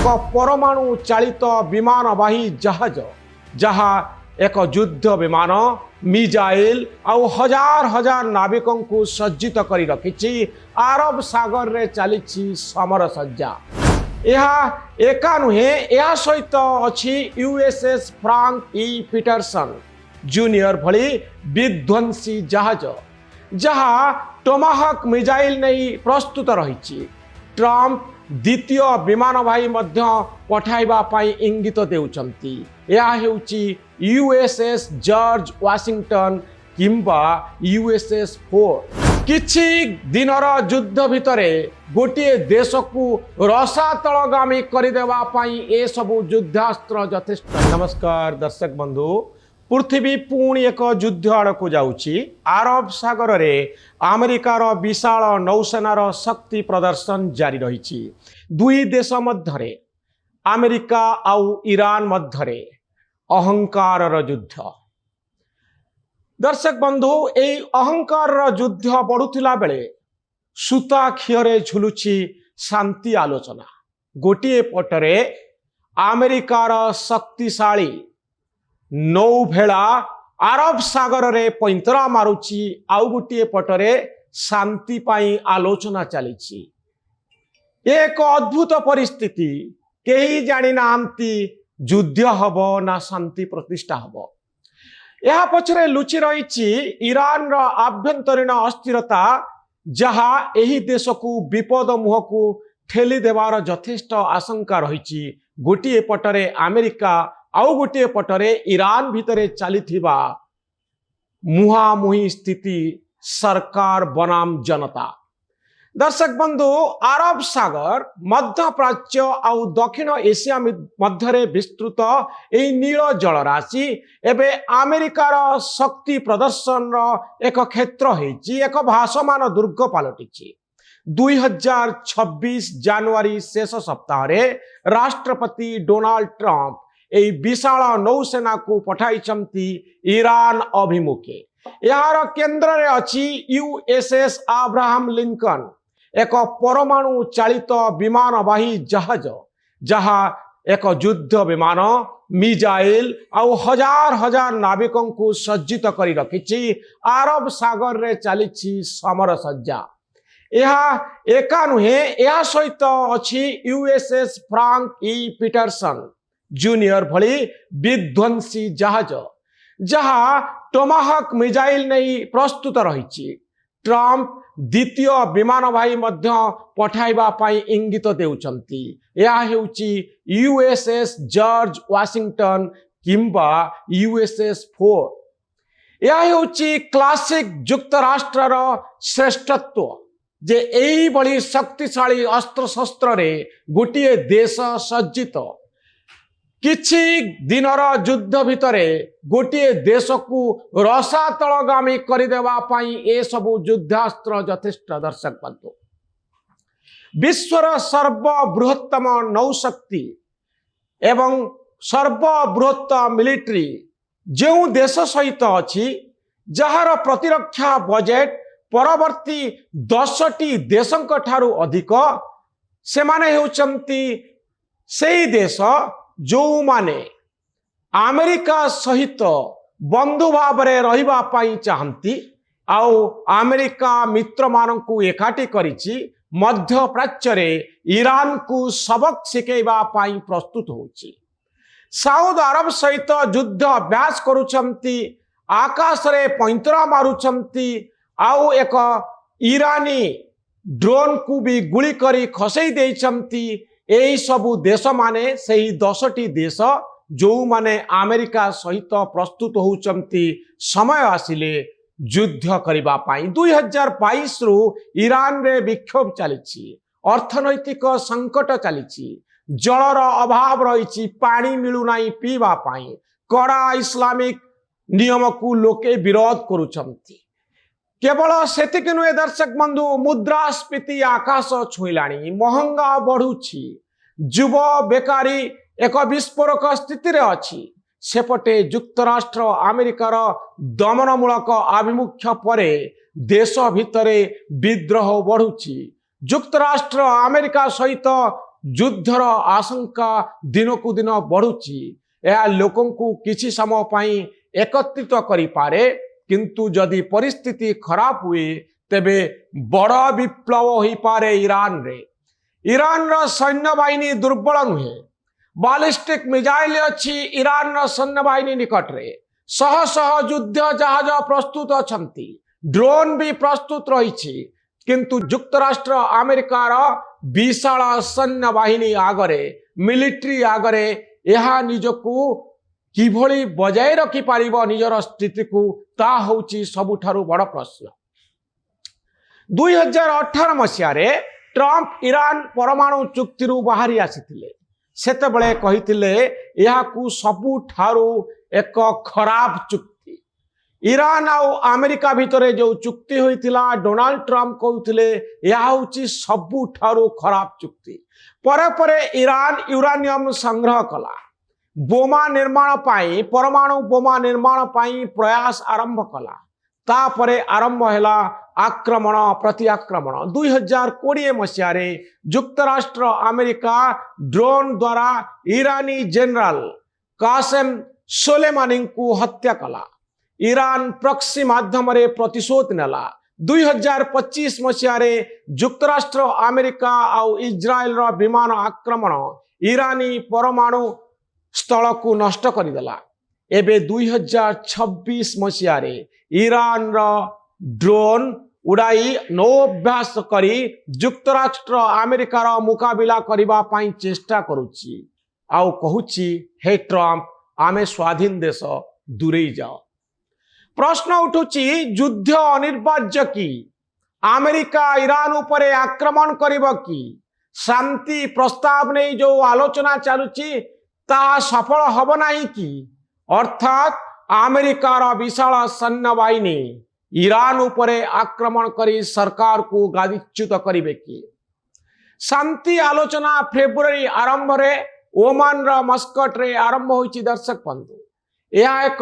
परमाणु चालित विमानवाही जहाज जहा एक युद्ध विमान मिजाइल आउ हजार हजार नाविकों को सज्जित करी रखिछि अरब सागर रे चली समर सज्जा। यह एका नुहे या सहित अच्छी यूएसएस फ्रांक ई पीटरसन जूनियर भली विध्वंसी जहाज जहा टोमाहक मिजाइल नहीं प्रस्तुत रही। ट्रंप द्वितीय विमानवाही मध्य पठाइबा पाई इंगित देउचंती। यह हेउची यूएसएस जॉर्ज वाशिंगटन किंबा यूएसएस फोर्ड। किछि दिनर युद्ध भितरे गोटे देश को रसातलगामी करदेवा पाई ए सबु युद्धास्त्र यथेष्ट। नमस्कार दर्शक बंधु, पृथ्वी पुणी एक युद्ध आड़क जाउछि। अरब सागर रे अमेरिकार विशाल नौसेनार शक्ति प्रदर्शन जारी रही। दुई देश मध्यरे अमेरिका आउ ईरान मध्यरे अहंकार युद्ध। दर्शक बंधु, यही अहंकार युद्ध बढ़ुला बेले सूता खियरे झुलुछि शांति आलोचना। गोटे पटरे अमेरिकार शक्तिशाली नौभेला अरब सागर रे पैंतरा मारुछि, आउ गोटे पटरे शांति पाई आलोचना चली। एक अद्भुत परिस्थिति, केही जानी नांती युद्ध हब ना शांति प्रतिष्ठा हब। यह पछरे लुचि रही ईरान रा आभ्यंतरीण अस्थिरता जहा एही देश को विपद मुह को ठेली देवार यथेष्ट आशंका रही। गोटे पटरे अमेरिका आउ गोटे पटरे ईरान भितरे चलीथिबा मुहामुही स्थिति सरकार बनाम जनता। दर्शक बंधु, अरब सागर मध्य प्राच्य आउ दक्षिण एशिया मध्यरे विस्तृत एई नील जल राशि एबे अमेरिकार शक्ति प्रदर्शन एक क्षेत्र होइछि, एक भासमान दुर्ग पलटिछि। 2026 जनवरी शेष सप्ताह रे राष्ट्रपति डोनाल्ड ट्रंप एई विशाल नौसेना को पठाइछंती ईरान अभिमुखे। यार केंद्र रे अछि यूएसएस अब्राहम लिंकन, एक परमाणु चालित विमानवाही जहाज जहा एक युद्ध विमान मिजाइल आउ हजार हजार नाविकों को सज्जित करी रखिछि अरब सागर रे चली समर सज्जा। यह एका नुहे या सहित अच्छी यूएसएस फ्रांक ई पीटरसन जूनियर भली विध्वंसी जहाज जहा टोमाहक मिजाइल नहीं प्रस्तुत रही। ट्रंप द्वितीय विमानवाही मध्य पठाइबा पाई इंगित देउचंती। यह हेउची यूएसएस जॉर्ज वाशिंगटन किंबा यूएसएस फोर्ड। यह हेउची क्लासिक युक्तराष्ट्रर श्रेष्ठत्व जे एही बड़ी शक्तिशाली अस्त्र शस्त्र रे गोटे देश सज्जित। किछि दिनर युद्ध भितरे गोटे देश को रसातलगामी करदेवा पाई ए सबु युद्धास्त्र यथेष्ट। दर्शक बंधु, विश्वर सर्वबृहत्तम नौशक्ति एवं सर्वबृहत्त मिलिट्री जो देश सहित अछि जहार प्रतिरक्षा बजेट परवर्ती 10टी देशंक ठारू अधिक, सेमाने हेउचंती सेही देश जो माने अमेरिका सहित बंधु भाव रे रहिबा पाई चाहंती आउ अमेरिका मित्र मानकु एकाठी करिछि मध्य प्राच्य रे ईरान को सबक शिखेबा पाई प्रस्तुत होछि। साउदी अरब सहित युद्ध अभ्यास करुछंती, आकाश रे पैंतरा मारुछंती आउ एक ईरानी ड्रोन को भी गुली करी खसई देइछंती। एही सबु देश माने सही 10टी देश जो माने अमेरिका सहित प्रस्तुत होउचंती समय आसिले युद्ध करिबा पाई। 2022 रु ईरान रे विक्षोभ चलिछि, अर्थनैतिक संकट चलिछि, जलर अभाव रही, पानी मिलु नाही पीवा पाई, कड़ा इस्लामिक नियम को लोके विरोध करुछंती। केवल सेतिक नुहे दर्शक बंधु, मुद्रास्फीति आकाश छुईलाणी, महंगा बढ़ुछि, युव बेकारी एक विस्फोरक स्थिति रे अछि। सेपटे युक्तराष्ट्र अमेरिकार दमनमूलक आभिमुख्य परे देश भितरे विद्रोह बढ़ुछि। युक्तराष्ट्र अमेरिका सहित ଯୁଦ୍ଧର ଆଶଙ୍କା ଦିନକୁ ଦିନ ବଢୁଛି। ଏହା ଲୋକଙ୍କୁ କିଛି ସମୟ ପାଇଁ ଏକତ୍ରିତ କରିପାରେ, କିନ୍ତୁ ଯଦି ପରିସ୍ଥିତି ଖରାପ ହୁଏ ତେବେ ବଡ଼ ବିପ୍ଳବ ହୋଇପାରେ ଇରାନରେ। ଇରାନର ସୈନ୍ୟବାହିନୀ ଦୁର୍ବଳ ନୁହେଁ। ବାଲିଷ୍ଟିକ ମିସାଇଲ ଅଛି ଇରାନର ସୈନ୍ୟବାହିନୀ ନିକଟରେ। ଶହ ଶହ ଯୁଦ୍ଧ ଜାହାଜ ପ୍ରସ୍ତୁତ ଅଛନ୍ତି, ଡ୍ରୋନ୍ ବି ପ୍ରସ୍ତୁତ ରହିଛି। କିନ୍ତୁ ଯୁକ୍ତରାଷ୍ଟ୍ର ଆମେରିକାର ବିଶାଳ ସୈନ୍ୟବାହିନୀ ଆଗରେ, ମିଲିଟାରୀ ଆଗରେ ଏହା ନିଜକୁ କିଭଳି ବଜାୟ ରଖିପାରିବ ନିଜର ସ୍ଥିତିକୁ, ତାହା ହେଉଛି ସବୁଠାରୁ ବଡ଼ ପ୍ରଶ୍ନ। 2018 ମସିହାରେ ଟ୍ରମ୍ପ ଇରାନ ପରମାଣୁ ଚୁକ୍ତିରୁ ବାହାରି ଆସିଥିଲେ। ସେତେବେଳେ କହିଥିଲେ ଏହାକୁ ସବୁଠାରୁ ଏକ ଖରାପ ଚୁକ୍ତି। ଇରାନ ଆଉ ଆମେରିକା ଭିତରେ ଯେଉଁ ଚୁକ୍ତି ହୋଇଥିଲା, ଡୋନାଲ୍ଡ ଟ୍ରମ୍ପ କହୁଥିଲେ ଏହା ହେଉଛି ସବୁଠାରୁ ଖରାପ ଚୁକ୍ତି। ପରେ ପରେ ଇରାନ ୟୁରାନିୟମ ସଂଗ୍ରହ କଲା, ବୋମା ନିର୍ମାଣ ପାଇଁ, ପରମାଣୁ ବୋମା ନିର୍ମାଣ ପାଇଁ ପ୍ରୟାସ ଆରମ୍ଭ କଲା। ତାପରେ ଆରମ୍ଭ ହେଲା ଆକ୍ରମଣ ପ୍ରତି ଆକ୍ରମଣ। 2020 ମସିହାରେ ଯୁକ୍ତରାଷ୍ଟ୍ର ଆମେରିକା ଡ୍ରୋନ୍ ଦ୍ୱାରା ଇରାନୀ ଜେନେରାଲ କାସେମ ସୋଲେମାନିଙ୍କୁ ହତ୍ୟା କଲା। ଇରାନ ପ୍ରକ୍ସି ମାଧ୍ୟମରେ ପ୍ରତିଶୋଧ ନେଲା। 2025 ମସିହାରେ ଯୁକ୍ତରାଷ୍ଟ୍ର ଆମେରିକା ଆଉ ଇସ୍ରାଏଲର ବିମାନ ଆକ୍ରମଣ ଇରାନୀ ପରମାଣୁ ସ୍ଥଳକୁ ନଷ୍ଟ କରିଦେଲା। ଏବେ 2026 ମସିହାରେ ଇରାନର ଡ୍ରୋନ୍ ଉଡ଼ାଇ ନୌ ଅଭ୍ୟାସ କରି ଯୁକ୍ତରାଷ୍ଟ୍ର ଆମେରିକାର ମୁକାବିଲା କରିବା ପାଇଁ ଚେଷ୍ଟା କରୁଛି ଆଉ କହୁଛି, ହେ ଟ୍ରମ୍ପ, ଆମେ ସ୍ୱାଧୀନ ଦେଶ, ଦୂରେଇ ଯାଅ। ପ୍ରଶ୍ନ ଉଠୁଛି, ଯୁଦ୍ଧ ଅନିବାର୍ଯ୍ୟ କି? ଆମେରିକା ଇରାନ ଉପରେ ଆକ୍ରମଣ କରିବ କି? ଶାନ୍ତି ପ୍ରସ୍ତାବ ନେଇ ଯେଉଁ ଆଲୋଚନା ଚାଲୁଛି ତାହା ସଫଳ ହେବ ନାହିଁ କି? ଅର୍ଥାତ୍ ଆମେରିକାର ବିଶାଳ ସୈନ୍ୟବାହିନୀ ଇରାନ ଉପରେ ଆକ୍ରମଣ କରି ସରକାରକୁ ଗାଦିଚ୍ୟୁତ କରିବେ କି? ଶାନ୍ତି ଆଲୋଚନା ଫେବୃଆରୀ ଆରମ୍ଭରେ ଓମାନର ମସ୍କଟରେ ଆରମ୍ଭ ହୋଇଛି। ଦର୍ଶକ ବନ୍ଧୁ, ଏହା ଏକ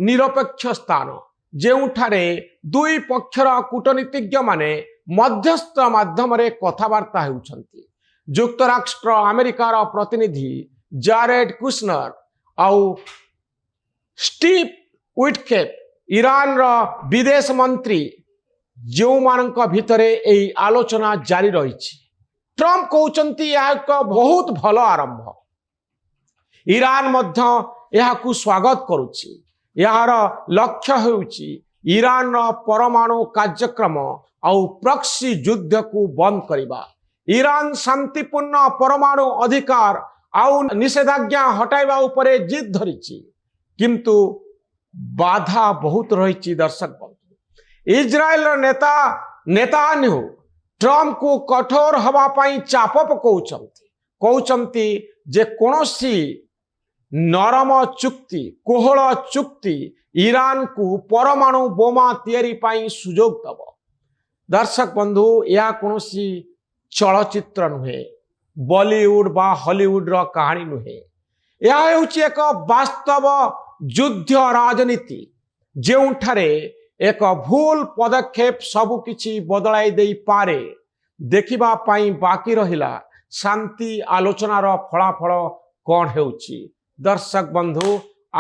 ନିରପେକ୍ଷ ସ୍ଥାନ ଯେଉଁଠାରେ ଦୁଇ ପକ୍ଷର କୂଟନୀତିଜ୍ଞମାନେ ମଧ୍ୟସ୍ଥ ମାଧ୍ୟମରେ କଥାବାର୍ତ୍ତା ହେଉଛନ୍ତି। ଯୁକ୍ତରାଷ୍ଟ୍ର ଆମେରିକାର ପ୍ରତିନିଧି ଜାରେଡ୍ କୁଶନର ଆଉ ଷ୍ଟିଭ୍ ୱିଟକେଫ୍ ଇରାନର ବିଦେଶ ମନ୍ତ୍ରୀ, ଯେଉଁମାନଙ୍କ ଭିତରେ ଏହି ଆଲୋଚନା ଜାରି ରହିଛି। ଟ୍ରମ୍ପ କହୁଛନ୍ତି ଏହା ଏକ ବହୁତ ଭଲ ଆରମ୍ଭ। ଇରାନ ମଧ୍ୟ ଏହାକୁ ସ୍ୱାଗତ କରୁଛି। ଏହାର ଲକ୍ଷ୍ୟ ହେଉଛି ଇରାନର ପରମାଣୁ କାର୍ଯ୍ୟକ୍ରମ ଆଉ ପ୍ରକ୍ସି ଯୁଦ୍ଧକୁ ବନ୍ଦ କରିବା। ଇରାନ ଶାନ୍ତିପୂର୍ଣ୍ଣ ପରମାଣୁ ଅଧିକାର ଆଉ ନିଷେଧାଜ୍ଞା ହଟାଇବା ଉପରେ ଜିଦ୍ ଧରିଛି, କିନ୍ତୁ ବାଧା ବହୁତ ରହିଛି। ଦର୍ଶକ ବନ୍ଧୁ, ଇସ୍ରାଏଲର ନେତା ନେତାନ୍ୟାହୁ ଟ୍ରମ୍ପକୁ କଠୋର ହେବା ପାଇଁ ଚାପ ପକାଉଛନ୍ତି। କହୁଛନ୍ତି ଯେ କୌଣସି ନରମ ଚୁକ୍ତି, କୋହଳ ଚୁକ୍ତି ଇରାନକୁ ପରମାଣୁ ବୋମା ତିଆରି ପାଇଁ ସୁଯୋଗ ଦେବ। ଦର୍ଶକ ବନ୍ଧୁ, ଏହା କୌଣସି ଚଳଚ୍ଚିତ୍ର ନୁହେଁ, ବଲିଉଡ ବା ହଲିଉଡର କାହାଣୀ ନୁହେଁ। ଏହା ହେଉଛି ଏକ ବାସ୍ତବ ଯୁଦ୍ଧ ରାଜନୀତି, ଯେଉଁଠାରେ ଏକ ଭୁଲ ପଦକ୍ଷେପ ସବୁକିଛି ବଦଳାଇ ଦେଇପାରେ। ଦେଖିବା ପାଇଁ ବାକି ରହିଲା ଶାନ୍ତି ଆଲୋଚନାର ଫଳାଫଳ କ'ଣ ହେଉଛି। ଦର୍ଶକ ବନ୍ଧୁ,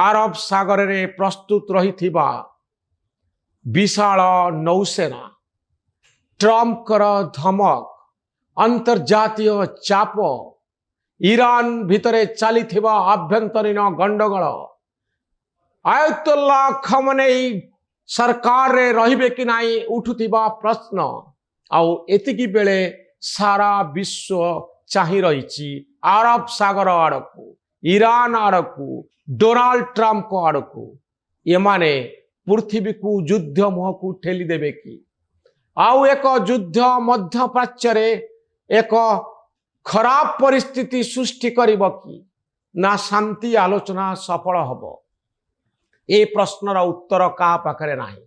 ଆରବ ସାଗରରେ ପ୍ରସ୍ତୁତ ରହିଥିବା ବିଶାଳ ନୌସେନା, ଟ୍ରମ୍ପଙ୍କର ଧମକ, ଅନ୍ତର୍ଜାତୀୟ ଚାପ, ଇରାନ ଭିତରେ ଚାଲିଥିବା ଆଭ୍ୟନ୍ତରୀଣ ଗଣ୍ଡଗୋଳ, ଆୟତୁଲ୍ଲା ଖମନେଇ ସରକାରରେ ରହିବେ କି ନାହିଁ ଉଠୁଥିବା ପ୍ରଶ୍ନ, ଆଉ ଏତିକି ବେଳେ ସାରା ବିଶ୍ୱ ଚାହିଁ ରହିଛି ଆରବ ସାଗର ଆଡ଼କୁ, ଇରାନ ଆଡ଼କୁ, ଡୋନାଲ୍ଡ ଟ୍ରମ୍ପଙ୍କ ଆଡ଼କୁ। ଏମାନେ ପୃଥିବୀକୁ ଯୁଦ୍ଧ ମୁହଁକୁ ଠେଲିଦେବେ କି? ଆଉ ଏକ ଯୁଦ୍ଧ ମଧ୍ୟପ୍ରାଚ୍ୟରେ ଏକ ଖରାପ ପରିସ୍ଥିତି ସୃଷ୍ଟି କରିବ କି? ନା ଶାନ୍ତି ଆଲୋଚନା ସଫଳ ହେବ? ଏ ପ୍ରଶ୍ନର ଉତ୍ତର କାହା ପାଖରେ ନାହିଁ।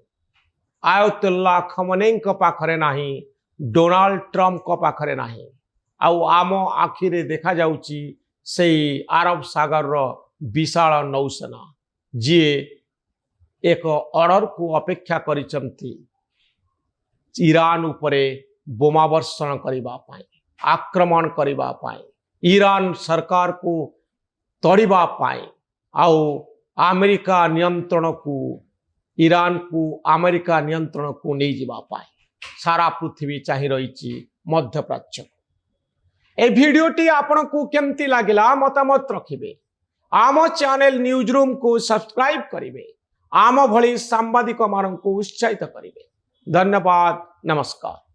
ଆୟତୁଲ୍ଲା ଖମନେଇଙ୍କ ପାଖରେ ନାହିଁ, ଡୋନାଲ୍ଡ ଟ୍ରମ୍ପଙ୍କ ପାଖରେ ନାହିଁ। ଆଉ ଆମ ଆଖିରେ ଦେଖାଯାଉଛି ସେଇ ଆରବ ସାଗରର ବିଶାଳ ନୌସେନା, ଯିଏ ଏକ ଅର୍ଡରକୁ ଅପେକ୍ଷା କରିଛନ୍ତି ଇରାନ ଉପରେ ବୋମା ବର୍ଷଣ କରିବା ପାଇଁ, ଆକ୍ରମଣ କରିବା ପାଇଁ। ईरान सरकार को तोड़िबा पाए आउ अमेरिका नियंत्रण को ईरान को अमेरिका नियंत्रण को नहीं जीवा पाए सारा पृथ्वी चाहि रही मध्य प्राच्य। ए भिडियोटी आपन को केमती लागिला मतामत रखिबे। आम चैनल न्यूज रूम को सब्सक्राइब करिवे। आम भली सांबादिक मानन को उत्साहित करिवे। धन्यवाद। नमस्कार।